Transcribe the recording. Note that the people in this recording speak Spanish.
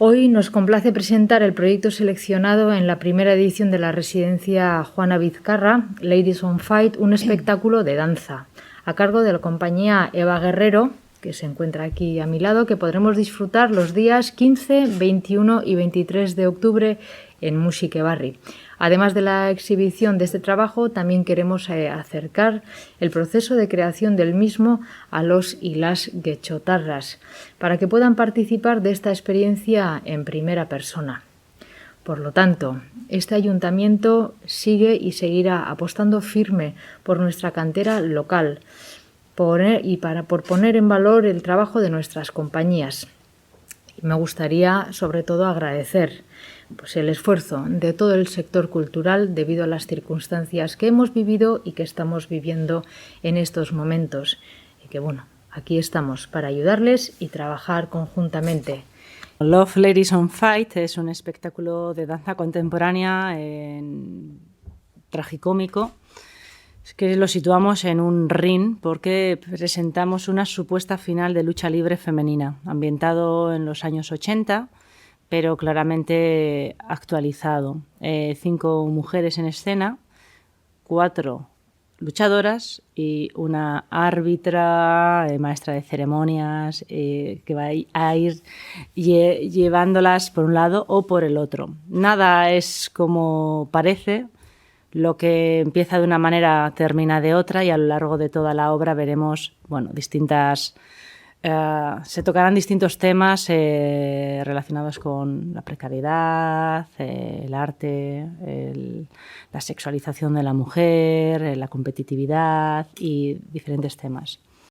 Hoy nos complace presentar el proyecto seleccionado en la primera edición de la residencia Juana Vizcarra, Ladies on Fight, un espectáculo de danza, a cargo de la compañía Eva Guerrero, que se encuentra aquí a mi lado, que podremos disfrutar los días 15, 21 y 23 de octubre en Musique-Barri. Además de la exhibición de este trabajo, también queremos acercar el proceso de creación del mismo a los y las guechotarras, para que puedan participar de esta experiencia en primera persona. Por lo tanto, este ayuntamiento sigue y seguirá apostando firme por nuestra cantera local por poner en valor el trabajo de nuestras compañías. Me gustaría, sobre todo, agradecer el esfuerzo de todo el sector cultural debido a las circunstancias que hemos vivido y que estamos viviendo en estos momentos. Y que, aquí estamos para ayudarles y trabajar conjuntamente. Love Ladies on Fight es un espectáculo de danza contemporánea tragicómico. Es que lo situamos en un ring porque presentamos una supuesta final de lucha libre femenina, ambientado en los años 80, pero claramente actualizado. 5 mujeres en escena, 4 luchadoras y una árbitra, maestra de ceremonias, que va a ir llevándolas por un lado o por el otro. Nada es como parece. Lo que empieza de una manera termina de otra y a lo largo de toda la obra veremos, se tocarán distintos temas relacionados con la precariedad, el arte, la sexualización de la mujer, la competitividad y diferentes temas.